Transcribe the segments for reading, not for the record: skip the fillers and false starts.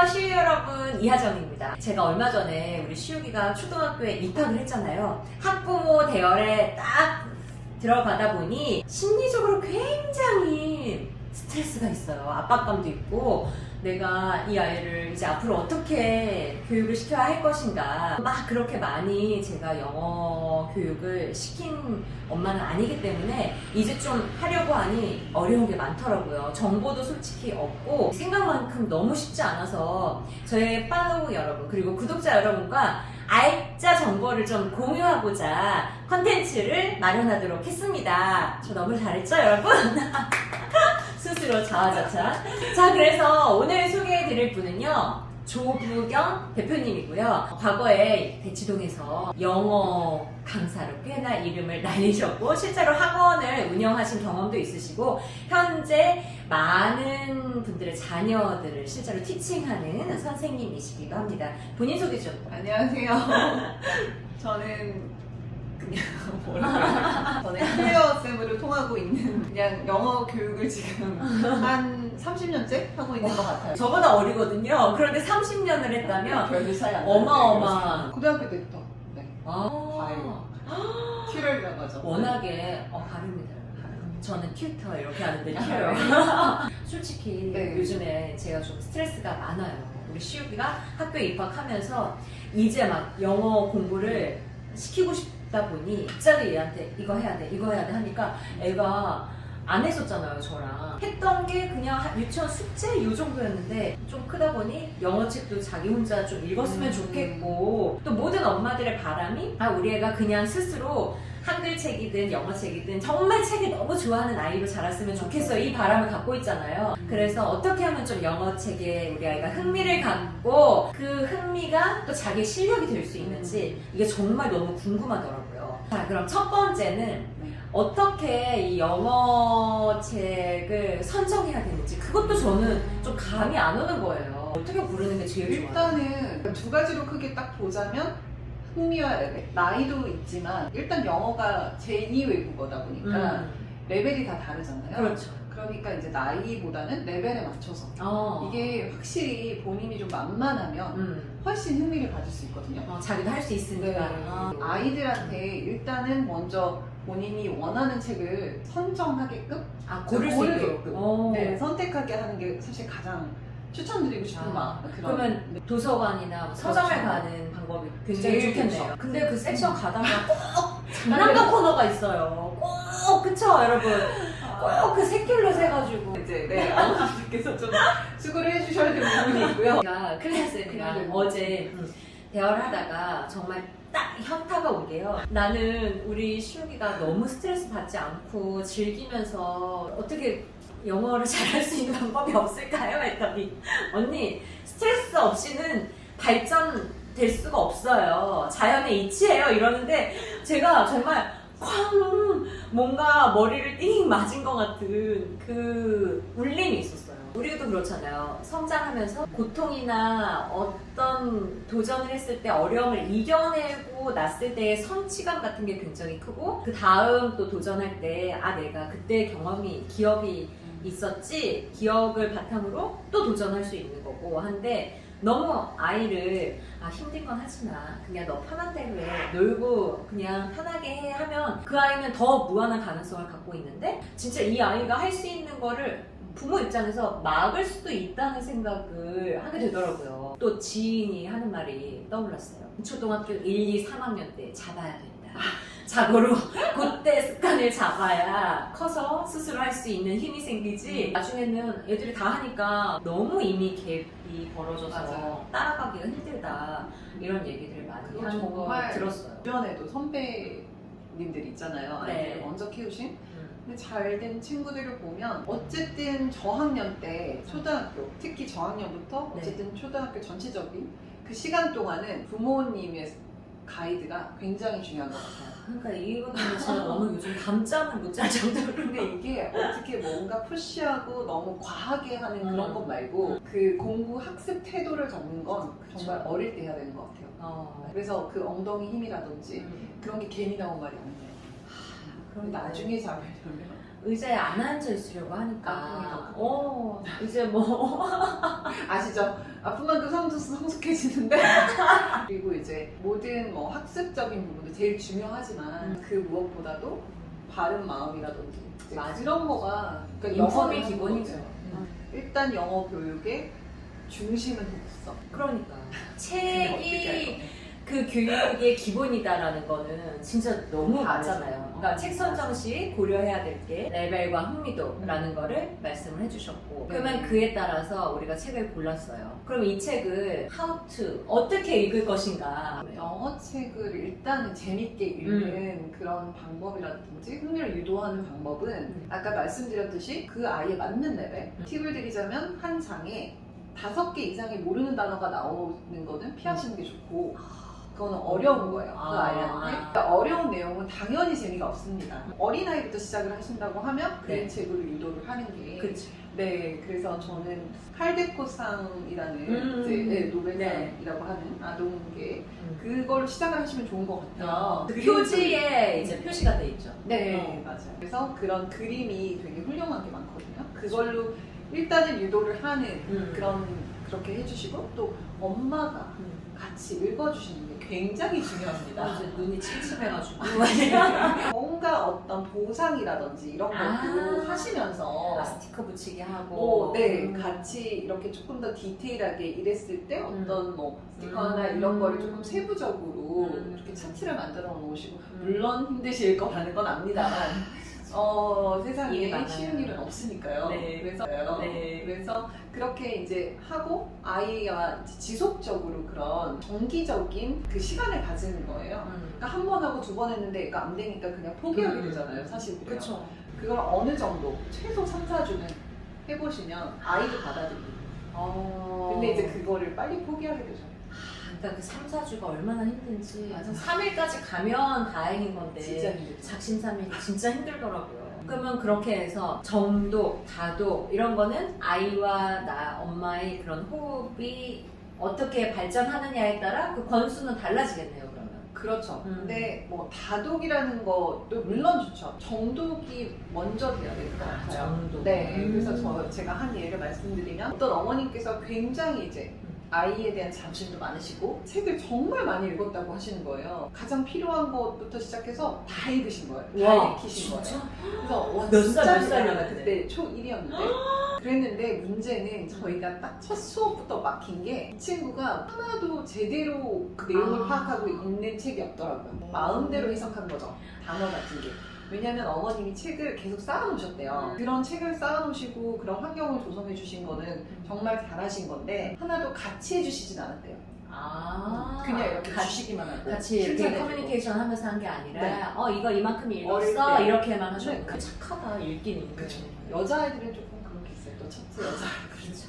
안녕하세요, 시우 여러분, 이하정입니다. 제가 얼마 전에 우리 시우기가 초등학교에 입학을 했잖아요. 학부모 대열에 딱 들어가다 보니 심리적으로 굉장히 스트레스가 있어요. 압박감도 있고, 내가 이 아이를 이제 앞으로 어떻게 교육을 시켜야 할 것인가. 막 그렇게 많이 제가 영어 교육을 시킨 엄마는 아니기 때문에 이제 좀 하려고 하니 어려운 게 많더라고요. 정보도 솔직히 없고 생각만큼 너무 쉽지 않아서 저의 팔로우 여러분 그리고 구독자 여러분과 알짜 정보를 좀 공유하고자 컨텐츠를 마련하도록 했습니다. 저 너무 잘했죠, 여러분? 스스로 자화자찬. 자, 그래서 오늘 소개해드릴 분은요, 조부경 대표님이고요. 과거에 대치동에서 영어 강사로 꽤나 이름을 날리셨고, 실제로 학원을 운영하신 경험도 있으시고, 현재 많은 분들의 자녀들을 실제로 티칭하는 선생님이시기도 합니다. 본인 소개 좀. 안녕하세요. 저는 그냥 저는 클레어쌤으로 통하고 있는 그냥 영어 교육을 지금 한 30년째 하고 있는 것 같아요. 저보다 어리거든요. 그런데 30년을 했다면 별 차이 안 나요. 어마어마한. 고등학교 때부터 네. 아, 튜럴이라고 하죠. 워낙에 발음이 달라요. 저는 튜터 이렇게 하는데 튜터. 솔직히 네. 요즘에 제가 좀 스트레스가 많아요. 우리 시우기가 학교에 입학하면서 이제 막 영어 공부를 시키고 싶다 보니 갑자기 얘한테 이거 해야 돼 이거 해야 돼 하니까 애가 안 했었잖아요. 저랑 했던 게 그냥 유치원 숙제 요 정도였는데 좀 크다 보니 영어책도 자기 혼자 좀 읽었으면 좋겠고, 또 모든 엄마들의 바람이 우리 애가 그냥 스스로 한글책이든 영어책이든 정말 책을 너무 좋아하는 아이로 자랐으면 좋겠어요. 이 바람을 갖고 있잖아요. 그래서 어떻게 하면 좀 영어책에 우리 아이가 흥미를 갖고 그 흥미가 또 자기 실력이 될 수 있는지 이게 정말 너무 궁금하더라고요. 자, 그럼 첫 번째는 어떻게 이 영어책을 선정해야 되는지, 그것도 저는 좀 감이 안 오는 거예요. 어떻게 부르는 게 제일 좋아요? 일단은 두 가지로 크게 딱 보자면 흥미와 레벨. 나이도 있지만 일단 영어가 제2 외국어다 보니까 레벨이 다 다르잖아요. 그렇죠. 그러니까 이제 나이보다는 레벨에 맞춰서 이게 확실히 본인이 좀 만만하면 훨씬 흥미를 가질 수 있거든요. 자기도 할 수 있으니까. 아이들한테 일단은 먼저 본인이 원하는 책을 선정하게끔 고를 수 있게끔. 네, 선택하게 하는 게 사실 가장 추천드리고 싶은 마음. 그러면 도서관이나 서점을 그렇죠. 가는 방법이 굉장히 제일 좋겠네요. 좋죠. 근데 그 섹션 가다가 꼭 장난감 코너가 있어요. 꼭, 그쵸, 여러분? 꼭 그 새끼로 해가지고. 이제 아버지께서 좀 수고를 해주셔야 되는 부분이 있고요. 제가 클래스랑 어제 대화를 하다가 정말 딱 현타가 오게요. 나는 우리 시우기가 너무 스트레스 받지 않고 즐기면서 어떻게 영어를 잘할 수 있는 방법이 없을까요? 했더니 언니, 스트레스 없이는 발전될 수가 없어요. 자연의 이치예요. 이러는데 제가 정말 쾅 뭔가 머리를 띵 맞은 것 같은 그 울림이 있었어요. 우리도 그렇잖아요. 성장하면서 고통이나 어떤 도전을 했을 때 어려움을 이겨내고 났을 때의 성취감 같은 게 굉장히 크고, 그 다음 또 도전할 때 내가 그때 경험이 기억이 있었지, 기억을 바탕으로 또 도전할 수 있는 거고 한데, 너무 아이를 힘든 건 하지 마, 그냥 너 편한 대로 해, 놀고 그냥 편하게 해 하면 그 아이는 더 무한한 가능성을 갖고 있는데, 진짜 이 아이가 할 수 있는 거를 부모 입장에서 막을 수도 있다는 생각을 하게 되더라고요. 또 지인이 하는 말이 떠올랐어요. 초등학교 1, 2, 3학년 때 잡아야 된다. 자고로 그때 습관을 잡아야 커서 스스로 할 수 있는 힘이 생기지, 나중에는 애들이 다 하니까 너무 이미 갭이 벌어져서 맞아요. 따라가기가 힘들다, 이런 얘기들 많이 그거 하는 거 정말 들었어요. 주변에도 선배님들 있잖아요. 아이들을 먼저 키우신. 근데 잘된 친구들을 보면 어쨌든 저학년 때, 초등학교 특히 저학년부터 어쨌든 초등학교 전체적인 그 시간 동안은 부모님의 가이드가 굉장히 중요한 것 같아요. 그러니까 이거는 제가 너무 요즘 밤잠을 못 잘 정도로. 근데 이게 어떻게 뭔가 푸시하고 너무 과하게 하는 그런 것 말고 그 공부 학습 태도를 잡는 건 정말 어릴 때 해야 되는 것 같아요. 그래서 그 엉덩이 힘이라든지 그런 게 괜히 나온 말이 아니에요. 그럼 나중에 잡으려면 의자에 안 앉아 있으려고 하니까 아, 이제 뭐 아시죠? 아픈 만큼 성숙해지는데 그리고 이제 모든 뭐 학습적인 부분도 제일 중요하지만 그 무엇보다도 바른 마음이라든지 이제 맞아. 그런 거가 인품이 영어는 기본이죠. 거죠. 일단 영어 교육의 중심은 독서. 그러니까 어떻게 책이 그 교육의 기본이다라는 거는 진짜 너무 맞잖아요. 그러니까 책 선정 시 고려해야 될 게 레벨과 흥미도라는 거를 말씀을 해주셨고 그러면 그에 따라서 우리가 책을 골랐어요. 그럼 이 책을 how to 어떻게 읽을 것인가? 영어 책을 일단은 재밌게 읽는 그런 방법이라든지 흥미를 유도하는 방법은 아까 말씀드렸듯이 그 아이에 맞는 레벨 팁을 드리자면 한 장에 5개 이상의 모르는 단어가 나오는 거는 피하시는 게 좋고 그거는 어려운 거예요. 그 아이한테. 그러니까 어려운 내용은 당연히 재미가 없습니다. 어린아이부터 시작을 하신다고 하면 그림책으로 유도를 하는 게 그치. 네, 그래서 저는 칼데코상이라는 이제 노벨상이라고 하는 아동계 그걸로 시작을 하시면 좋은 것 같아요. 그 표지에 이제 표시가 돼 있죠. 네, 맞아요. 그래서 그런 그림이 되게 훌륭한 게 많거든요. 그걸로 일단은 유도를 하는 그렇게 해주시고 또 엄마가 같이 읽어주시는 게 굉장히 중요합니다. 이제 눈이 침침해가지고 뭔가 어떤 보상이라든지 이런 것도 하시면서 스티커 붙이게 하고 네, 같이 이렇게 조금 더 디테일하게 일했을 때 어떤 뭐 스티커나 이런 거를 조금 세부적으로 이렇게 차트를 만들어 놓으시고 물론 힘드실 거라는 건 압니다만 세상에 쉬운 일은 없으니까요. 네. 그래서 그렇게 이제 하고 아이와 지속적으로 그런 정기적인 그 시간을 가지는 거예요. 그러니까 한 번 하고 2번 했는데 얘가 안 되니까 그냥 포기하게 되잖아요, 사실. 그렇죠. 그걸 어느 정도 최소 3, 4주는 해보시면 아이도 받아들이고. 근데 이제 그거를 빨리 포기하게 되죠. 그러니까 그 3, 4주가 얼마나 힘든지 맞아. 3일까지 가면 다행인 건데 진짜 힘들죠. 작심삼일이 진짜 힘들더라고요. 그러면 그렇게 해서 정독, 다독 이런 거는 아이와 나 엄마의 그런 호흡이 어떻게 발전하느냐에 따라 그 권수는 달라지겠네요. 그러면. 그렇죠. 근데 뭐 다독이라는 것도 물론 좋죠. 정독이 먼저 돼야 될 것 같아요. 정독. 네. 그래서 제가 한 예를 말씀드리면 어떤 어머님께서 굉장히 이제 아이에 대한 자부심도 많으시고 책을 정말 많이 읽었다고 하시는 거예요. 가장 필요한 것부터 시작해서 다 읽으신 거예요. 다 읽히신 거예요. 그래서 와, 몇 진짜 살, 몇 대단하다. 살이었는데? 그때 초1이었는데 그랬는데 문제는 저희가 딱 첫 수업부터 막힌 게 이 친구가 하나도 제대로 그 내용을 파악하고 있는 책이 없더라고요. 마음대로 해석한 거죠. 단어 같은 게. 왜냐면 어머님이 책을 계속 쌓아놓으셨대요. 그런 책을 쌓아놓으시고 그런 환경을 조성해 주신 거는 정말 잘하신 건데 하나도 같이 해주시진 않았대요. 그냥 이렇게 주시기만 하고 같이 이렇게 칭찬해주고. 커뮤니케이션 하면서 한 게 아니라 네. 이거 이만큼 어릴 읽었어 때. 이렇게만 하셨고 네. 착하다 읽기는. 그렇죠. 여자아이들은 조금 그런 게 있어요. 또 첫째 여자. 그렇죠.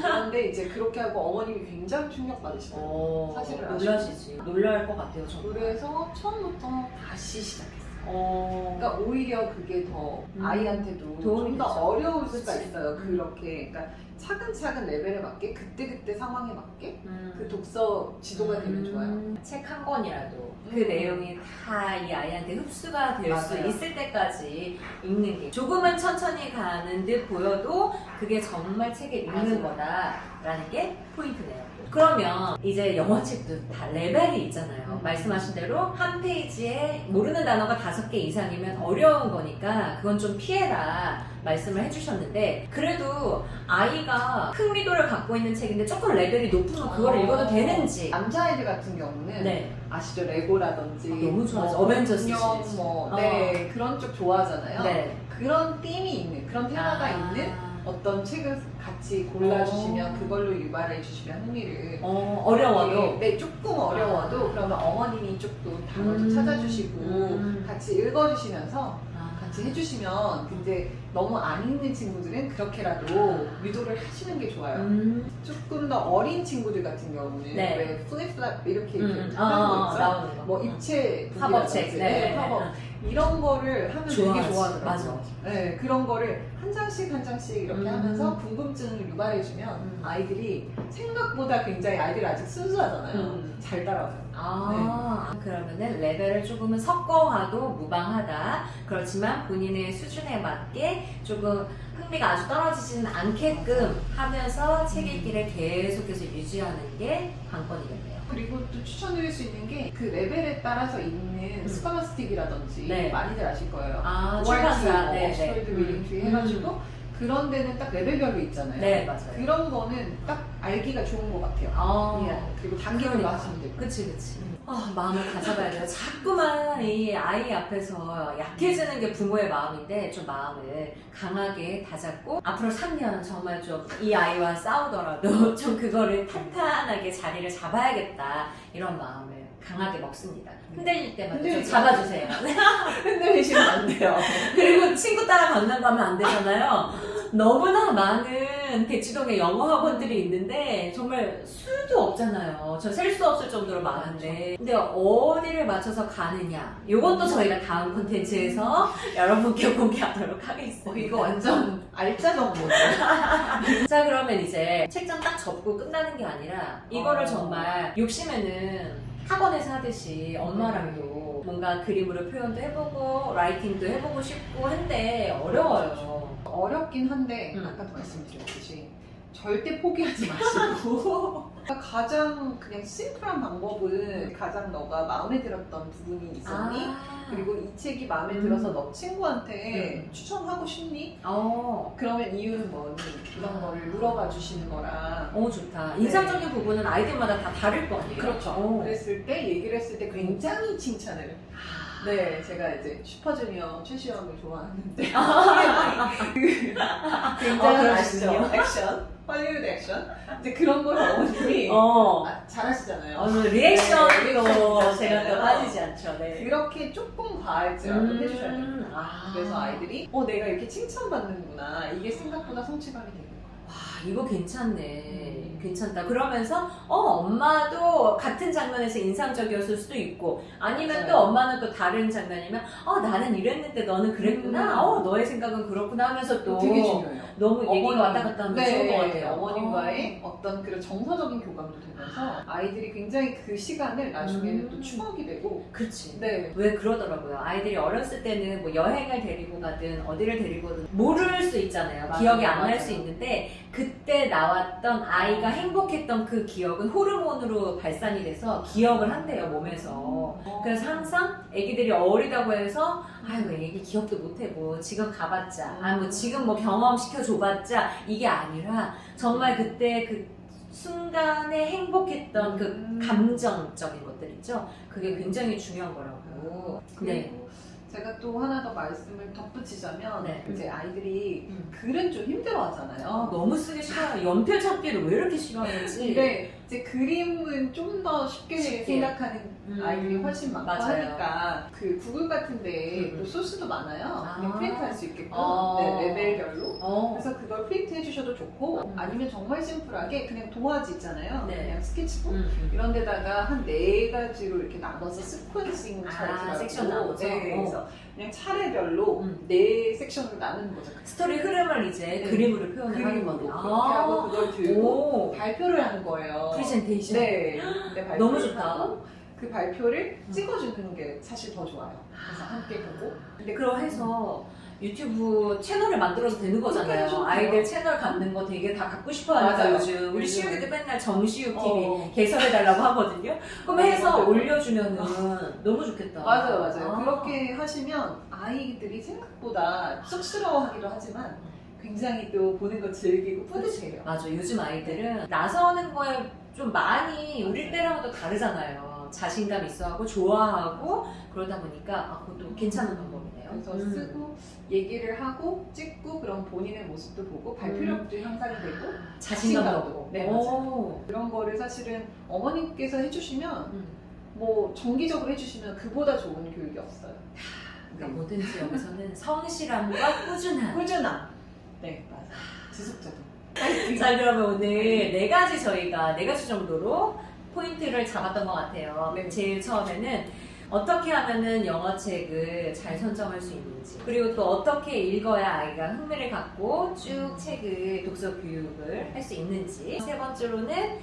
그런데 이제 그렇게 하고 어머님이 굉장히 충격받으시더라고요. 사실을 놀라시지. 놀랄 것 같아요. 정말. 그래서 처음부터 다시 시작했어요. 그러니까 그러니까 오히려 그게 더 아이한테도 도움이 좀 더 되죠. 어려울 수가 그치. 있어요. 그렇게 그러니까 차근차근 레벨에 맞게 그때그때 상황에 맞게 그 그 독서 지도가 되면 좋아요. 책 한 권이라도 그 내용이 다 이 아이한테 흡수가 될 수 맞아요. 있을 때까지 읽는 게 조금은 천천히 가는 듯 보여도 그게 정말 책을 읽는 거다라는 게 포인트네요. 그러면 이제 영어 책도 다 레벨이 있잖아요. 말씀하신 대로 한 페이지에 모르는 단어가 5개 이상이면 어려운 거니까 그건 좀 피해라 말씀을 해주셨는데 그래도 아이가 흥미도를 갖고 있는 책인데 조금 레벨이 높으면 그걸 읽어도 되는지. 남자아이들 같은 경우는 네. 아시죠? 레고라든지 너무 좋아하죠. 뭐 어벤져스 인형 시리즈. 네, 그런 쪽 좋아하잖아요. 네. 그런 띠이 있는 그런 테마가 있는 어떤 책을 같이 골라주시면 그걸로 유발해 주시면 흥미를 어려워도 네, 조금 어려워도 그러면 어머님이 조금 단어도 찾아주시고 같이 읽어주시면서 같이 해주시면 근데 너무 안 있는 친구들은 그렇게라도 유도를 하시는 게 좋아요. 조금 더 어린 친구들 같은 경우는 네. 왜 플립플랍 이렇게 하는 거 있죠? 나오는 거. 뭐 입체 팝업책. 북이라든지, 네. 팝업 이런 거를 하면 되게 좋아하지. 좋아하더라고요. 맞아. 네, 그런 거를 한 장씩 한 장씩 이렇게 하면서 궁금증을 유발해주면 아이들이 생각보다 굉장히 아이들이 아직 순수하잖아요. 잘 따라와요. 그러면은 레벨을 조금은 섞어와도 무방하다. 그렇지만 본인의 수준에 맞게 조금 흥미가 아주 떨어지지는 않게끔 하면서 책 읽기를 계속해서 유지하는 게 관건이겠네요. 그리고 또 추천드릴 수 있는 게 그 레벨에 따라서 있는 스컬러스틱이라든지 네. 많이들 아실 거예요. 출판사. 네, 옥스퍼드 리딩 트리 해가지고 그런 데는 딱 레벨별로 있잖아요. 네, 맞아요. 그런 거는 딱 알기가 좋은 것 같아요. 예. 그리고 단계별로 그러니까. 하시면 되고. 그치. 마음을 다잡아야 돼요. 자꾸만 이 아이 앞에서 약해지는 게 부모의 마음인데 좀 마음을 강하게 다잡고 앞으로 3년 정말 좀 이 아이와 싸우더라도 좀 그거를 탄탄하게 자리를 잡아야겠다 이런 마음을 강하게 먹습니다. 흔들릴 때마다 좀 잡아주세요. 흔들리시면 안 돼요. 그리고 친구 따라 강남 가면 안 되잖아요. 너무나 많은 대치동에 영어 학원들이 있는데 정말 수도 없잖아요. 저 셀 수 없을 정도로 많은데 근데 어디를 맞춰서 가느냐 이것도 저희가 다음 콘텐츠에서 여러분께 공개하도록 하겠습니다. 이거 완전 알짜 정보죠. 자 그러면 이제 책장 딱 접고 끝나는 게 아니라 이거를 정말 욕심에는 학원에서 하듯이 엄마랑도 뭔가 그림으로 표현도 해보고 라이팅도 해보고 싶고 한데 어려워요. 어렵긴 한데 아까도 말씀드렸듯이 절대 포기하지 마시고 가장 그냥 심플한 방법은 가장 너가 마음에 들었던 부분이 있었니? 그리고 이 책이 마음에 들어서 너 친구한테 추천하고 싶니? 그러면 이유는 뭐니? 이런 거를 물어봐 주시는 거라. 좋다. 인상적인 부분은 아이들마다 다 다를 거 아니에요? 그렇죠. 그랬을 때, 얘기를 했을 때 굉장히 칭찬을. 네, 제가 이제 슈퍼주니어 최시영을 좋아하는데 굉장히 아시죠? 액션, 헐리우드 액션 이제 그런 걸 어머님이 잘하시잖아요. 리액션도 제가 또 빠지지 않죠. 네. 그렇게 조금 과할지라도 해주셔야 돼요. 그래서 아이들이 내가 이렇게 칭찬받는구나 이게 생각보다 성취감이 되는 거예요. 와 이거 괜찮네. 괜찮다. 그러면서 엄마도 같은 장면에서 인상적이었을 수도 있고 아니면 맞아요. 또 엄마는 또 다른 장면이면 나는 이랬는데 너는 그랬구나. 너의 생각은 그렇구나 하면서 또 되게 중요해요. 너무 얘기가 왔다 갔다 하면 좋은 것 같아요. 어머님과의 어떤 그런 정서적인 교감도 되면서 아이들이 굉장히 그 시간을 나중에는 또 추억이 되고. 그치. 네. 왜 그러더라고요. 아이들이 어렸을 때는 뭐 여행을 데리고 가든 어디를 데리고 가든 모를 수 있잖아요. 맞아요, 기억이 안 날 맞아요. 수 있는데 그때 나왔던 아이가 행복했던 그 기억은 호르몬으로 발산이 돼서 기억을 한대요, 몸에서. 그래서 항상 애기들이 어리다고 해서 아이고 애기 기억도 못하고 지금 가봤자 뭐 지금 뭐 경험시켜줘봤자 이게 아니라 정말 그때 그 순간에 행복했던 그 감정적인 것들 있죠. 그게 굉장히 중요한 거라고. 그리고 제가 또 하나 더 말씀을 덧붙이자면 네. 이제 아이들이 글은 좀 힘들어하잖아요. 너무 쓰기 싫어요. 연필 찾기를 왜 이렇게 싫어하는지. 근데 이제 그림은 좀 더 쉽게 생각하는 아이들이 훨씬 많고 맞아요. 하니까 그 구글 같은데 또 소스도 많아요. 그냥 프린트할 수 있게끔 네, 레벨별로. 그래서 그걸 프린트 해주셔도 좋고 아니면 정말 심플하게 그냥 도화지 있잖아요. 네. 그냥 스케치북 이런 데다가 한 4가지로 이렇게 나눠서 스퀀싱 차트라고 섹션 나눠서? 네, 그래서 그냥 차례별로 4섹션으로 나누는 거죠. 스토리 흐름을 이제 그림으로 표현을 하는 그림으로 거네요. 그렇게 하고 그걸 들고 발표를 하는 거예요. 프레젠테이션. 네. 근데 발표를 너무 좋다. 하고 그 발표를 찍어주는 게 사실 더 좋아요. 그래서 함께 보고. 근데 그럼 해서 유튜브 채널을 만들어도 되는 거잖아요. 그렇게 아이들 채널 갖는 거 되게 다 갖고 싶어 하니까 맞아요. 요즘. 우리 요즘. 시우기도 맨날 정시우 TV 개설해달라고 하거든요. 그럼 해서 올려주면은 너무 좋겠다. 맞아요. 그렇게 하시면 아이들이 생각보다 쑥스러워하기도 하지만 굉장히 또 보는 거 즐기고 뿌듯해요. 맞아. 요즘 아이들은 나서는 거에 좀 많이 우리 때랑은 또 다르잖아요. 자신감 있어하고 좋아하고 그러다 보니까 그것도 괜찮은 방법이네요. 그래서 쓰고 얘기를 하고 찍고 그런 본인의 모습도 보고 발표력도 향상이 되고 자신감도 얻고. 네, 맞아요. 그런 거를 사실은 어머님께서 해주시면 뭐 정기적으로 해주시면 그보다 좋은 교육이 없어요. 그러니까 뭐든지 여기서는 성실함과 꾸준함. 꾸준함. 네, 맞아. 지속자도. 자, 그러면 오늘 네 가지 정도로 포인트를 잡았던 것 같아요. 네. 제일 처음에는 어떻게 하면은 영어책을 잘 선정할 수 있는지, 그리고 또 어떻게 읽어야 아이가 흥미를 갖고 쭉 책을 독서 교육을 할 수 있는지, 세 번째로는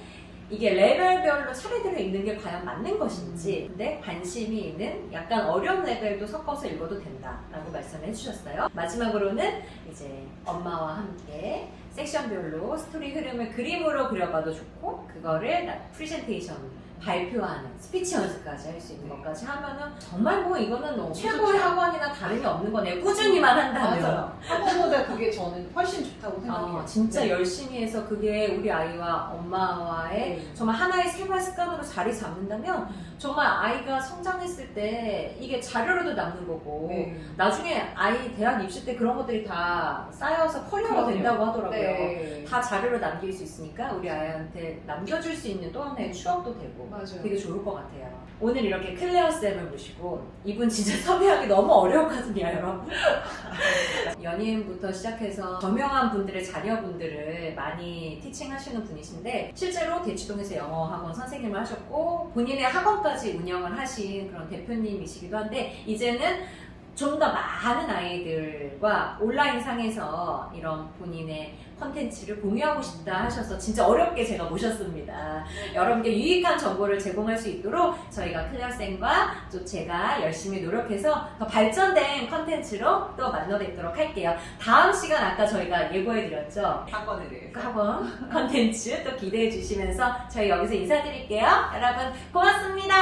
이게 레벨별로 차례대로 읽는 게 과연 맞는 것인지, 근데 관심이 있는 약간 어려운 레벨도 섞어서 읽어도 된다라고 말씀을 해주셨어요. 마지막으로는 이제 엄마와 함께 섹션별로 스토리 흐름을 그림으로 그려봐도 좋고, 그거를 프레젠테이션 발표하는 스피치 연습까지 할 수 있는 것까지 하면은 정말 뭐 이거는 너무 최고의 좋죠. 학원이나 다름이 없는 거네요. 꾸준히만 한다면. 맞아요. 학원보다 그게 저는 훨씬 좋다고 생각해요. 진짜 네. 열심히 해서 그게 우리 아이와 엄마와의 네. 정말 하나의 생활 습관으로 자리 잡는다면 정말 아이가 성장했을 때 이게 자료로도 남는 거고 네. 나중에 아이 대학 입시 때 그런 것들이 다 쌓여서 커리어가 그럼요. 된다고 하더라고요. 네. 다 자료로 남길 수 있으니까 우리 아이한테 남겨줄 수 있는 또 하나의 추억도 되고 맞아요. 되게 좋을 것 같아요. 오늘 이렇게 클레어 쌤을 모시고, 이분 진짜 섭외하기 너무 어려웠거든요, 여러분. 연예인부터 시작해서 저명한 분들의 자녀분들을 많이 티칭하시는 분이신데, 실제로 대치동에서 영어 학원 선생님을 하셨고 본인의 학원까지 운영을 하신 그런 대표님이시기도 한데, 이제는 좀 더 많은 아이들과 온라인 상에서 이런 본인의 컨텐츠를 공유하고 싶다 하셔서 진짜 어렵게 제가 모셨습니다. 여러분께 유익한 정보를 제공할 수 있도록 저희가 클레어쌤과 또 제가 열심히 노력해서 더 발전된 컨텐츠로 또 만나 뵙도록 할게요. 다음 시간 아까 저희가 예고해드렸죠? 학원에 대해서. 학원 컨텐츠 또 기대해 주시면서 저희 여기서 인사드릴게요. 여러분 고맙습니다.